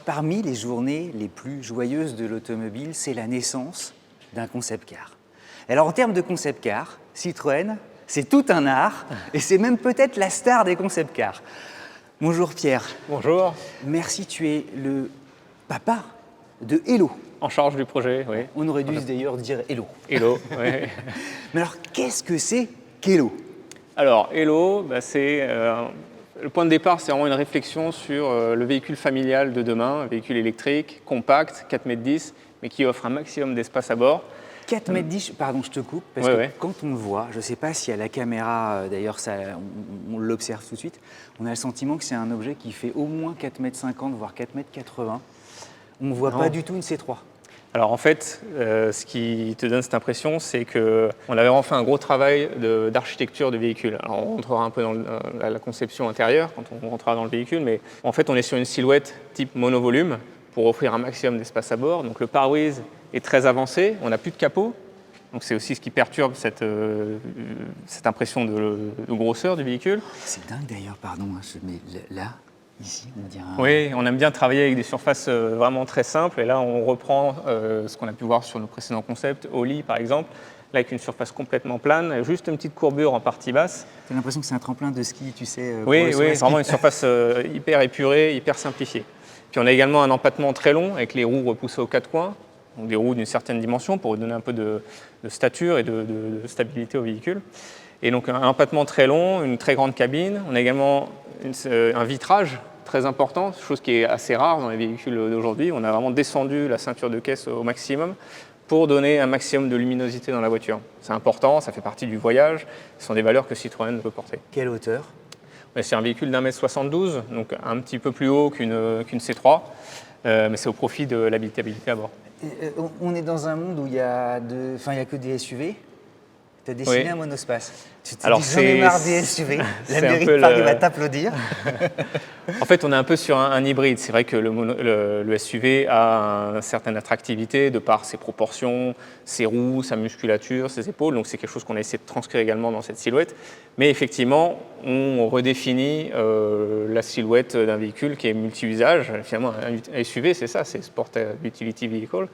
parmi les journées les plus joyeuses de l'automobile, c'est la naissance d'un concept car. Alors en termes de concept car, Citroën, c'est tout un art et c'est même peut-être la star des concept cars. Bonjour Pierre. Bonjour. Merci, tu es le papa de Hello. En charge du projet, oui. On aurait dû d'ailleurs dire Hello. Hello, oui. Mais alors, qu'est-ce que c'est qu'Hello? Alors, Hello, le point de départ, c'est vraiment une réflexion sur le véhicule familial de demain, un véhicule électrique, compact, 4,10 m, mais qui offre un maximum d'espace à bord. 4,10 m, pardon, je te coupe, parce que quand on le voit, je ne sais pas si à la caméra, d'ailleurs, on l'observe tout de suite, on a le sentiment que c'est un objet qui fait au moins 4,50 m, voire 4,80 m. On ne voit pas du tout une C3. Alors en fait, ce qui te donne cette impression, c'est qu'on avait vraiment fait un gros travail d'architecture de véhicule. Alors on rentrera un peu dans la conception intérieure quand on rentrera dans le véhicule, mais en fait on est sur une silhouette type monovolume pour offrir un maximum d'espace à bord. Donc le pare-brise est très avancé, on n'a plus de capot, donc c'est aussi ce qui perturbe cette impression de grosseur du véhicule. C'est dingue d'ailleurs, pardon, mais là, ici, on dirait Oui, on aime bien travailler avec des surfaces vraiment très simples. Et là, on reprend ce qu'on a pu voir sur nos précédents concepts, Oli par exemple, là avec une surface complètement plane, juste une petite courbure en partie basse. T'as l'impression que c'est un tremplin de ski, tu sais. Oui, c'est vraiment une surface hyper épurée, hyper simplifiée. Puis on a également un empattement très long avec les roues repoussées aux quatre coins, donc des roues d'une certaine dimension pour donner un peu de stature et de stabilité au véhicule. Et donc un empattement très long, une très grande cabine. On a également un vitrage très important, chose qui est assez rare dans les véhicules d'aujourd'hui. On a vraiment descendu la ceinture de caisse au maximum pour donner un maximum de luminosité dans la voiture. C'est important, ça fait partie du voyage. Ce sont des valeurs que Citroën peut porter. Quelle hauteur? C'est un véhicule d'1,72 m, donc un petit peu plus haut qu'une C3, mais c'est au profit de l'habitabilité à bord. On est dans un monde où il y a que des SUV. Tu as dessiné un monospace. Tu t'es dit, j'en ai marre des SUV. La mairie de Paris va t'applaudir. En fait, on est un peu sur un hybride. C'est vrai que le SUV a une certaine attractivité de par ses proportions, ses roues, sa musculature, ses épaules. Donc c'est quelque chose qu'on a essayé de transcrire également dans cette silhouette. Mais effectivement, on redéfinit la silhouette d'un véhicule qui est multi-usage. Finalement, un SUV, c'est ça, c'est Sport Utility Vehicle.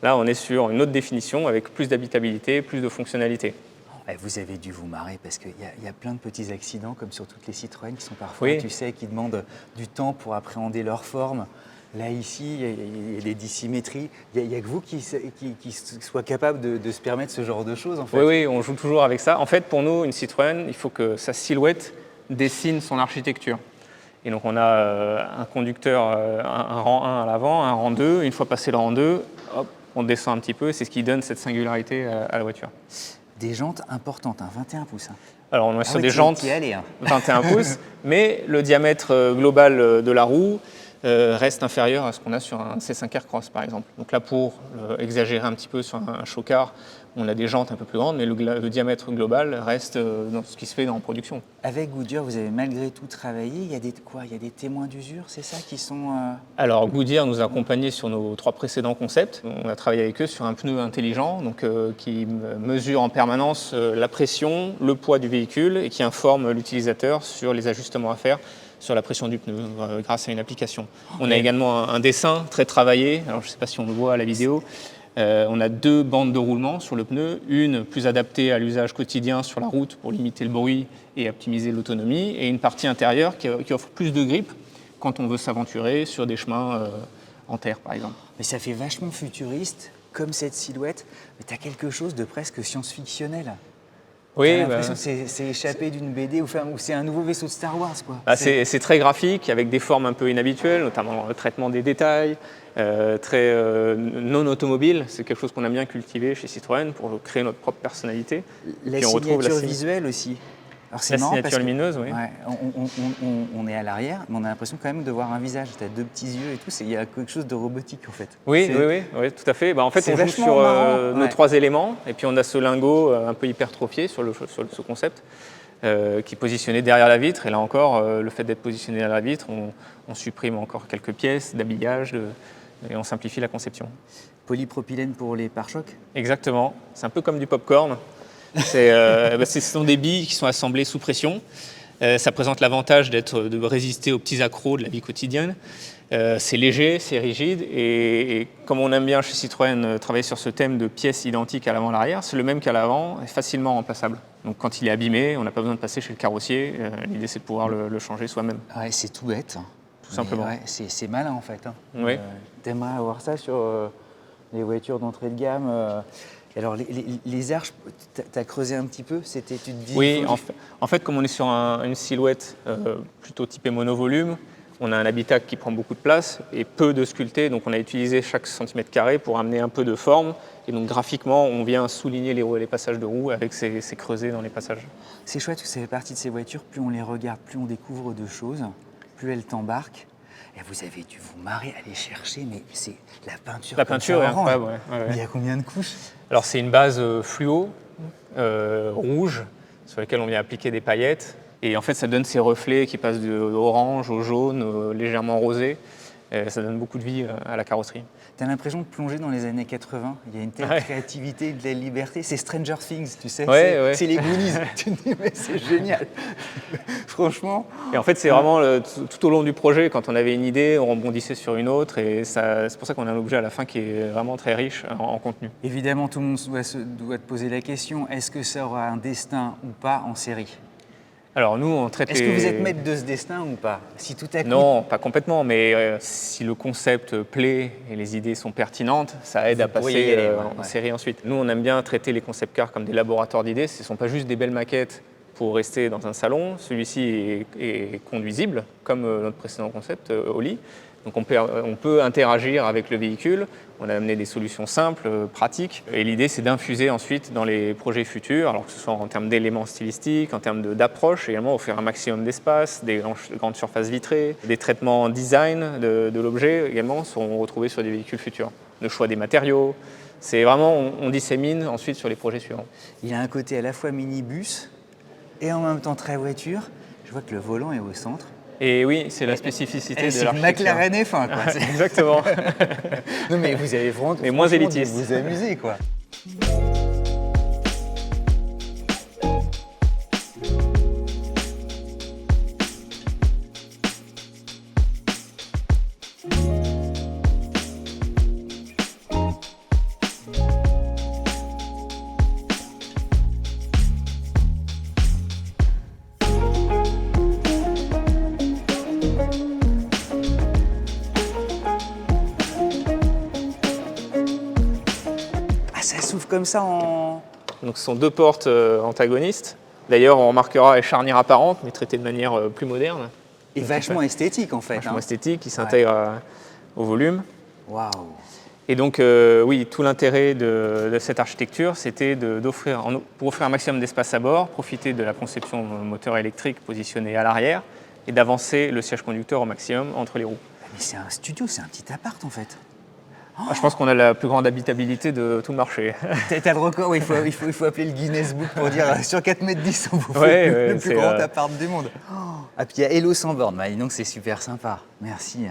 Là, on est sur une autre définition avec plus d'habitabilité, plus de fonctionnalité. Vous avez dû vous marrer parce qu'il y a plein de petits accidents, comme sur toutes les Citroën, qui sont parfois, tu sais, qui demandent du temps pour appréhender leur forme. Là, ici, il y a des dissymétries. Il n'y a que vous qui soit capable de se permettre ce genre de choses, en fait. Oui, on joue toujours avec ça. En fait, pour nous, une Citroën, il faut que sa silhouette dessine son architecture. Et donc, on a un conducteur, un rang 1 à l'avant, un rang 2. Une fois passé le rang 2, hop, on descend un petit peu. C'est ce qui donne cette singularité à la voiture. Des jantes importantes, 21 pouces. Alors on est sur des jantes 21 pouces, mais le diamètre global de la roue reste inférieur à ce qu'on a sur un C5R Cross par exemple. Donc là, pour exagérer un petit peu sur un show-car, on a des jantes un peu plus grandes, mais le diamètre global reste dans ce qui se fait en production. Avec Goodyear, vous avez malgré tout travaillé. Il y a des témoins d'usure, c'est ça qui sont... Alors Goodyear nous a accompagnés sur nos 3 précédents concepts. On a travaillé avec eux sur un pneu intelligent donc, qui mesure en permanence la pression, le poids du véhicule et qui informe l'utilisateur sur les ajustements à faire sur la pression du pneu grâce à une application. On a également un dessin très travaillé, alors je ne sais pas si on le voit à la vidéo. On a 2 bandes de roulement sur le pneu, une plus adaptée à l'usage quotidien sur la route pour limiter le bruit et optimiser l'autonomie, et une partie intérieure qui offre plus de grip quand on veut s'aventurer sur des chemins en terre par exemple. Mais ça fait vachement futuriste, comme cette silhouette, mais tu as quelque chose de presque science-fictionnel. Oui, j'ai l'impression que c'est échappé d'une BD ou c'est un nouveau vaisseau de Star Wars, quoi. C'est très graphique, avec des formes un peu inhabituelles, notamment le traitement des détails, très non automobile. C'est quelque chose qu'on a bien cultivé chez Citroën pour créer notre propre personnalité. La signature visuelle aussi. Alors la signature lumineuse, oui. On est à l'arrière, mais on a l'impression quand même de voir un visage. Tu as 2 petits yeux et tout, il y a quelque chose de robotique en fait. Oui, tout à fait. En fait, on joue sur nos 3 éléments, et puis on a ce lingot un peu hypertrophié sur ce concept, qui est positionné derrière la vitre. Et là encore, le fait d'être positionné derrière la vitre, on supprime encore quelques pièces d'habillage et on simplifie la conception. Polypropylène pour les pare-chocs? Exactement. C'est un peu comme du popcorn. Ce sont des billes qui sont assemblées sous pression. Ça présente l'avantage de résister aux petits accros de la vie quotidienne. C'est léger, c'est rigide, et comme on aime bien chez Citroën travailler sur ce thème de pièces identiques à l'avant et à l'arrière, c'est le même qu'à l'avant, et facilement remplaçable. Donc quand il est abîmé, on n'a pas besoin de passer chez le carrossier. L'idée, c'est de pouvoir le changer soi-même. Ouais, c'est tout bête. Tout simplement. Ouais, c'est malin en fait. Hein. Oui. T'aimerais avoir ça sur les voitures d'entrée de gamme. Alors les arches, t'as creusé un petit peu, tu te dis. Oui, en fait, comme on est sur une silhouette plutôt typée monovolume, on a un habitacle qui prend beaucoup de place et peu de sculpté, donc on a utilisé chaque centimètre carré pour amener un peu de forme. Et donc graphiquement, on vient souligner les passages de roues avec ces creusés dans les passages. C'est chouette que ça fait partie de ces voitures, plus on les regarde, plus on découvre de choses, plus elles t'embarquent. Et vous avez dû vous marrer à les chercher, mais c'est la peinture. La peinture est incroyable, ouais. Mais il y a combien de couches? Alors c'est une base fluo, rouge, sur laquelle on vient appliquer des paillettes. Et en fait, ça donne ces reflets qui passent de orange au jaune, légèrement rosé. Ça donne beaucoup de vie à la carrosserie. Tu as l'impression de plonger dans les années 80. Il y a une telle créativité, de la liberté. C'est Stranger Things, tu sais. C'est les Goonies. Tu te dis, mais c'est génial. Franchement. Et en fait, c'est vraiment tout au long du projet, quand on avait une idée, on rebondissait sur une autre. Et c'est pour ça qu'on a un objet à la fin qui est vraiment très riche en contenu. Évidemment, tout le monde doit te poser la question, est-ce que ça aura un destin ou pas en série? Alors nous, on traite Est-ce que vous êtes maître de ce destin ou pas? Si tout à coup... Non, pas complètement, mais si le concept plaît et les idées sont pertinentes, ça aide à passer en série ensuite. Nous, on aime bien traiter les concept cars comme des laboratoires d'idées. Ce ne sont pas juste des belles maquettes pour rester dans un salon. Celui-ci est conduisible, comme notre précédent concept, Oli. Donc on peut interagir avec le véhicule. On a amené des solutions simples, pratiques. Et l'idée, c'est d'infuser ensuite dans les projets futurs, alors que ce soit en termes d'éléments stylistiques, en termes d'approche, également offrir un maximum d'espace, des grandes surfaces vitrées, des traitements design de l'objet également seront retrouvés sur des véhicules futurs. Le choix des matériaux, c'est vraiment, on dissémine ensuite sur les projets suivants. Il a un côté à la fois minibus et en même temps très voiture. Je vois que le volant est au centre. Et oui, c'est la spécificité de l'architecture. C'est McLaren F1, quoi. Exactement. Non, mais vous avez vraiment mais moins élitiste. Vous amusez, quoi. Ça s'ouvre comme ça en... Donc ce sont deux portes antagonistes. D'ailleurs, on remarquera les charnières apparentes, mais traitées de manière plus moderne. Et vachement esthétique, en fait. Vachement esthétique, qui s'intègre au volume. Waouh. Et donc, oui, tout l'intérêt de cette architecture, c'était pour offrir un maximum d'espace à bord, profiter de la conception moteur électrique positionné à l'arrière et d'avancer le siège conducteur au maximum entre les roues. Mais c'est un studio, c'est un petit appart, en fait. Je pense qu'on a la plus grande habitabilité de tout le marché. T'as le record, oui, il faut appeler le Guinness Book pour dire sur 4,10 m, on vous fait le plus grand appart du monde. Ah, puis il y a Hello sans borne, donc c'est super sympa. Merci.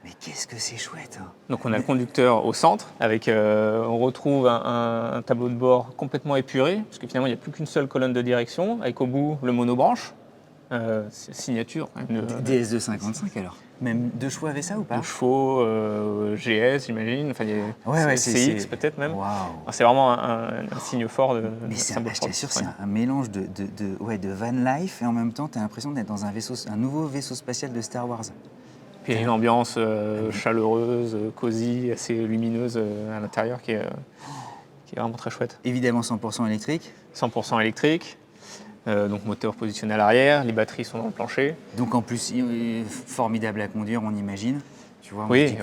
Mais qu'est-ce que c'est chouette. Donc on a le conducteur au centre, on retrouve un tableau de bord complètement épuré, parce que finalement il n'y a plus qu'une seule colonne de direction, avec au bout le monobranche. Signature. DS255 alors. Même 2 chevaux avaient ça ou pas? 2 chevaux, GS j'imagine, enfin CX peut-être même. Wow. C'est vraiment un signe fort de symbole. Je t'assure, c'est un mélange de van life et en même temps tu as l'impression d'être dans un nouveau vaisseau spatial de Star Wars. Puis il y a une ambiance chaleureuse, cosy, assez lumineuse à l'intérieur qui est vraiment très chouette. Évidemment 100% électrique. 100% électrique. Donc moteur positionné à l'arrière, les batteries sont dans le plancher. Donc en plus, formidable à conduire, on imagine. Tu vois, oui.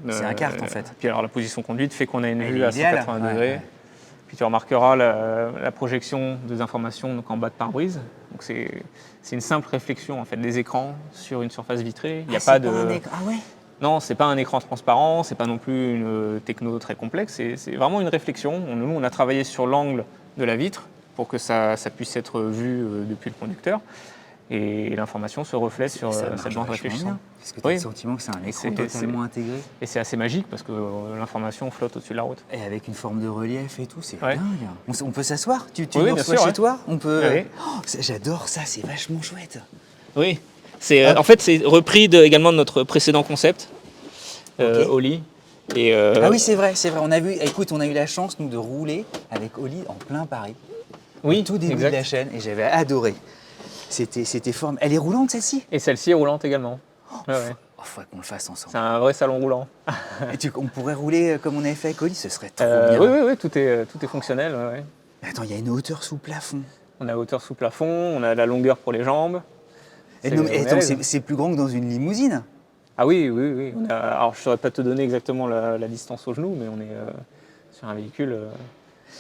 C'est un kart en fait. Puis alors la position conduite fait qu'on a une vue à 180 degrés. Ouais. Puis tu remarqueras la projection des informations donc en bas de pare-brise. Donc c'est une simple réflexion en fait des écrans sur une surface vitrée. Il y a pas de. Ah ouais. Non, c'est pas un écran transparent, c'est pas non plus une techno très complexe. C'est vraiment une réflexion. Nous, on a travaillé sur l'angle de la vitre, pour que ça puisse être vu depuis le conducteur. et l'information se reflète sur cette bande réfléchissante. Est-ce que tu as le sentiment que c'est un écran totalement intégré? Et c'est assez magique parce que l'information flotte au-dessus de la route. Et avec une forme de relief et tout, c'est dingue. On peut s'asseoir? Tu nous bien reçois sûr, chez toi? On peut... Oui. J'adore ça, c'est vachement chouette. Oui, en fait c'est repris également de notre précédent concept, Oli. Ah oui, c'est vrai. On a vu, écoute, on a eu la chance, nous, de rouler avec Oli en plein Paris. Oui, au tout début de la chaîne, et j'avais adoré. C'était formidable. Elle est roulante, celle-ci? Et celle-ci est roulante également. Faudrait qu'on le fasse ensemble. C'est un vrai salon roulant. Et on pourrait rouler comme on avait fait avec Oli, ce serait trop bien. Oui, tout est fonctionnel. Mais attends, il y a une hauteur sous plafond. On a hauteur sous plafond, on a la longueur pour les jambes. C'est plus grand que dans une limousine. Ah oui. Alors je ne saurais pas te donner exactement la distance au genou, mais on est sur un véhicule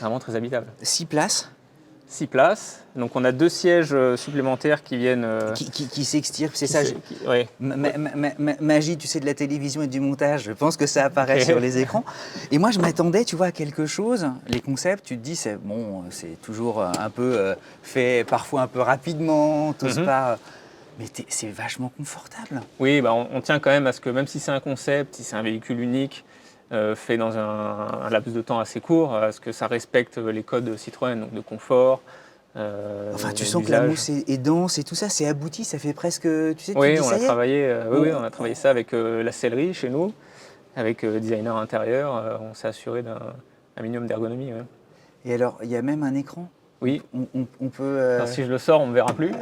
vraiment très habitable. 6 places. 6 places. Donc on a 2 sièges supplémentaires qui viennent... Qui s'extirpent, c'est ça. Ouais. Magie, tu sais, de la télévision et du montage, je pense que ça apparaît sur les écrans. Et moi, je m'attendais, tu vois, à quelque chose. Les concepts, tu te dis, c'est toujours un peu fait, parfois un peu rapidement, t'oses pas... Mais c'est vachement confortable. Oui, on tient quand même à ce que, même si c'est un concept, si c'est un véhicule unique, fait dans un laps de temps assez court, à ce que ça respecte les codes Citroën, donc de confort. Tu sens que la mousse est dense et tout ça, c'est abouti, ça fait presque... Tu sais, oui, on a travaillé ça avec la sellerie chez nous, avec designer intérieur, on s'est assuré d'un minimum d'ergonomie. Ouais. Et alors, il y a même un écran? Oui. On peut... Alors, si je le sors, on ne me verra plus.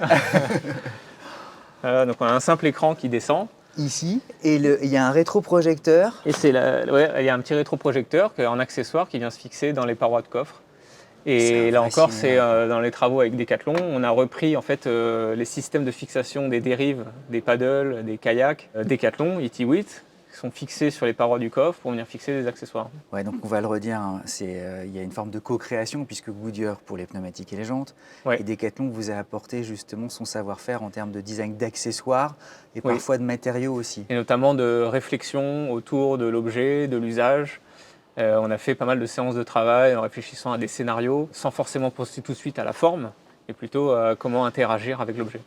Donc on a un simple écran qui descend. Ici, et il y a un rétroprojecteur. Et il y a un petit rétroprojecteur en accessoire qui vient se fixer dans les parois de coffre. Et là encore, c'est dans les travaux avec Decathlon, on a repris en fait les systèmes de fixation des dérives, des paddles, des kayaks, Decathlon, ET8, qui sont fixés sur les parois du coffre pour venir fixer des accessoires. Ouais, donc on va le redire, hein, il y a une forme de co-création puisque Goodyear pour les pneumatiques et les jantes, et Decathlon vous a apporté justement son savoir-faire en termes de design d'accessoires et parfois de matériaux aussi. Et notamment de réflexion autour de l'objet, de l'usage. On a fait pas mal de séances de travail en réfléchissant à des scénarios, sans forcément penser tout de suite à la forme, mais plutôt à comment interagir avec l'objet.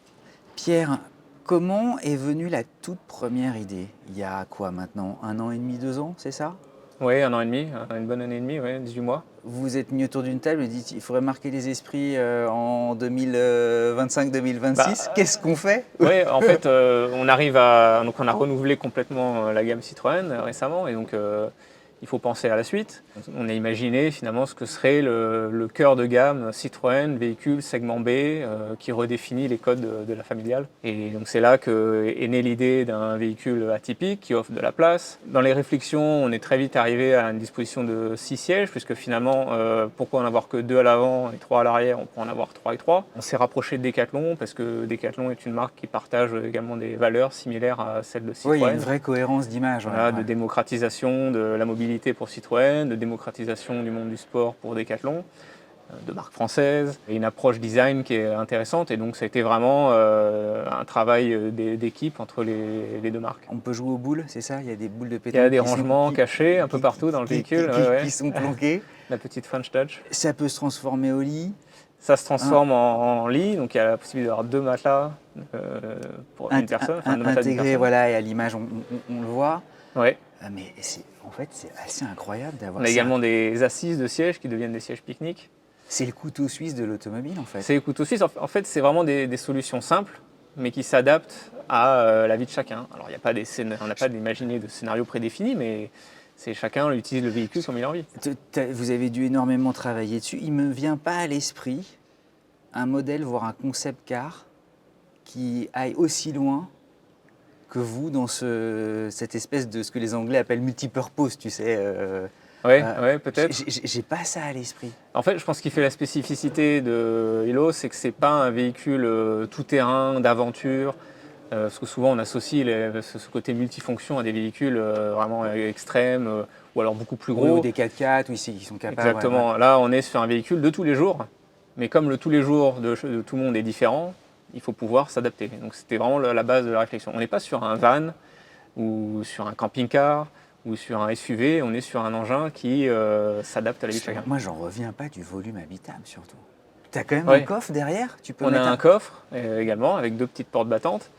Pierre, comment est venue la toute première idée? Il y a quoi maintenant? 1 an et demi, 2 ans, c'est ça? Oui, 1 an et demi, une bonne année et demie, 18 mois. Vous vous êtes mis autour d'une table et dit il faudrait marquer les esprits en 2025-2026. Qu'est-ce qu'on fait? Oui, en fait, on a renouvelé complètement la gamme Citroën récemment, et donc il faut penser à la suite. On a imaginé finalement ce que serait le cœur de gamme Citroën, véhicule segment B, qui redéfinit les codes de la familiale. Et donc c'est là qu'est née l'idée d'un véhicule atypique qui offre de la place. Dans les réflexions, on est très vite arrivé à une disposition de 6 sièges, puisque finalement, pourquoi en avoir que 2 à l'avant et 3 à l'arrière? On peut en avoir 3 et 3. On s'est rapproché de Decathlon, parce que Decathlon est une marque qui partage également des valeurs similaires à celles de Citroën. Oui, il y a une vraie cohérence d'image. Voilà, de démocratisation de la mobilité pour Citroën, de démocratisation du monde du sport pour Decathlon, de marque française, et une approche design qui est intéressante. Et donc ça a été vraiment un travail d'équipe entre les deux marques. On peut jouer aux boules, c'est ça? Il y a des boules de pétanque. Il y a des rangements cachés un peu partout dans le véhicule. Qui sont planqués. La petite French Touch. Ça peut se transformer au lit. Ça se transforme en lit, donc il y a la possibilité d'avoir 2 matelas pour une personne. Intégré, voilà, et à l'image, on le voit. Ouais. Mais en fait, c'est assez incroyable d'avoir ça. On a également des assises de sièges qui deviennent des sièges pique-nique. C'est le couteau suisse de l'automobile, en fait. C'est le couteau suisse. En fait, c'est vraiment des solutions simples, mais qui s'adaptent à la vie de chacun. Alors, on n'a pas d'imaginer de scénario prédéfini, mais chacun utilise le véhicule comme il a envie. Vous avez dû énormément travailler dessus. Il ne me vient pas à l'esprit un modèle, voire un concept car, qui aille aussi loin que vous dans cette espèce de ce que les Anglais appellent multipurpose, tu sais. Oui, peut-être. J'ai pas ça à l'esprit. En fait, je pense qu'il fait la spécificité de Hilo, c'est que c'est pas un véhicule tout-terrain, d'aventure. Parce que souvent, on associe ce côté multifonction à des véhicules vraiment extrêmes, ou alors beaucoup plus gros. Oui, ou des 4x4, oui, qui sont capables. Exactement. Ouais. Là, on est sur un véhicule de tous les jours. Mais comme le tous les jours de tout le monde est différent, il faut pouvoir s'adapter. Donc c'était vraiment la base de la réflexion. On n'est pas sur un van ou sur un camping-car ou sur un SUV, on est sur un engin qui s'adapte à la vie de chacun. Moi, j'en reviens pas du volume habitable surtout. Tu as quand même un coffre derrière? On a un coffre également avec 2 petites portes battantes,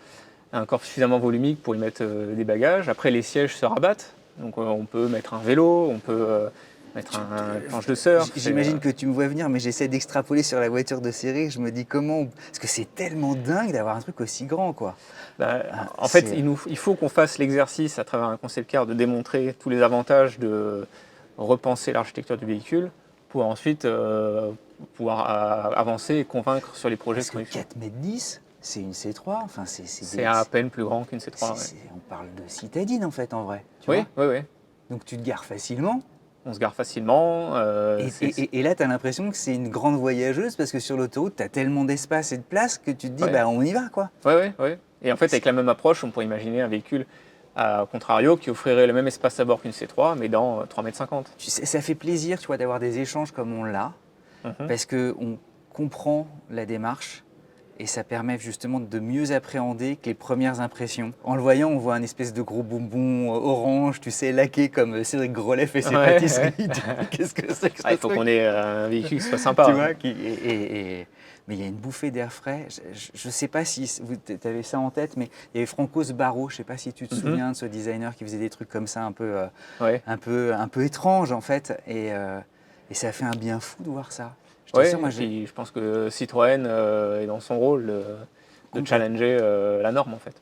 un coffre suffisamment volumique pour y mettre des bagages. Après, les sièges se rabattent, donc on peut mettre un vélo, on peut mettre un planche de surf. J'imagine que tu me vois venir, mais j'essaie d'extrapoler sur la voiture de série. Je me dis comment... Parce que c'est tellement dingue d'avoir un truc aussi grand, quoi. En fait, il faut qu'on fasse l'exercice à travers un concept car de démontrer tous les avantages de repenser l'architecture du véhicule pour ensuite pouvoir avancer et convaincre sur les projets de production. 4,10 m, c'est une C3, enfin c'est à peine plus grand qu'une C3. On parle de citadine en fait, en vrai. Oui. Donc tu te gares facilement. On se gare facilement. Et là, tu as l'impression que c'est une grande voyageuse parce que sur l'autoroute, tu as tellement d'espace et de place que tu te dis, on y va, quoi. Oui. Et en fait, avec la même approche, on pourrait imaginer un véhicule, à contrario, qui offrirait le même espace à bord qu'une C3, mais dans 3,50 m. Ça fait plaisir, tu vois, d'avoir des échanges comme on l'a, parce qu'on comprend la démarche et ça permet justement de mieux appréhender que les premières impressions. En le voyant, on voit un espèce de gros bonbon orange, tu sais, laqué comme Cédric Grolet fait ses pâtisseries. Qu'est-ce que c'est que ça? Il faut qu'on ait un véhicule qui soit sympa. Tu vois, mais il y a une bouffée d'air frais. Je ne sais pas si tu avais ça en tête, mais il y avait Franco Sbarro, je ne sais pas si tu te souviens de ce designer qui faisait des trucs comme ça, un peu étranges en fait. Et ça fait un bien fou de voir ça. Je pense que Citroën est dans son rôle de challenger la norme en fait.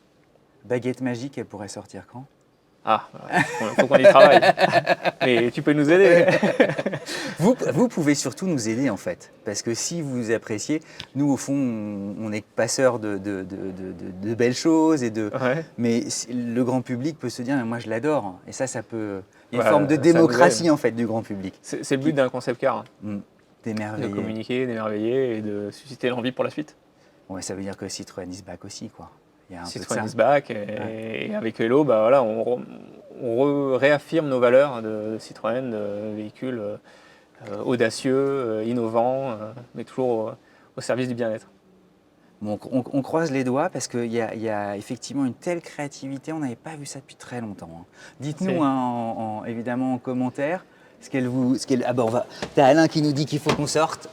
Baguette magique, elle pourrait sortir quand? Faut qu'on y travaille. Mais tu peux nous aider. Vous pouvez surtout nous aider en fait, parce que si vous appréciez, nous au fond, on est passeurs de belles choses mais le grand public peut se dire, mais moi je l'adore, et ça peut. Il y a une forme de démocratie en fait du grand public. C'est le but d'un concept car. D'émerveiller. De communiquer, d'émerveiller et de susciter l'envie pour la suite. Ouais, ça veut dire que Citroën is back aussi, quoi. Il y a un Citroën is back et avec Hello, on réaffirme nos valeurs de Citroën, de véhicules audacieux, innovants, mais toujours au service du bien-être. Bon, on croise les doigts parce qu'il y a effectivement une telle créativité, on n'avait pas vu ça depuis très longtemps. Dites-nous évidemment en commentaire. T'as Alain qui nous dit qu'il faut qu'on sorte.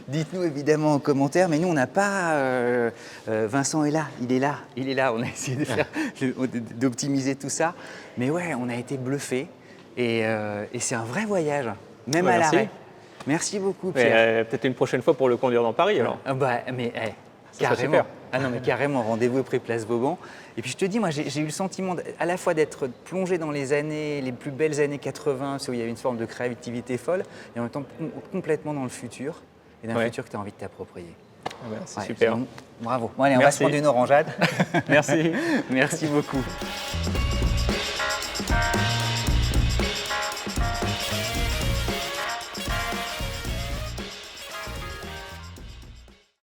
Dites-nous évidemment en commentaire, mais nous on n'a pas. Vincent est là, il est là. On a essayé d'optimiser tout ça, mais ouais, on a été bluffés et c'est un vrai voyage, même à l'arrêt. Merci beaucoup, Pierre. Peut-être une prochaine fois pour le conduire dans Paris alors. Carrément. Carrément, rendez-vous près Place Vauban. Et puis je te dis, moi j'ai eu le sentiment à la fois d'être plongé dans les plus belles années 80, où il y avait une forme de créativité folle, et en même temps complètement dans le futur, et d'un futur que tu as envie de t'approprier. C'est super. Bravo. Bon, allez, on va se prendre une orangeade. Merci. Merci beaucoup.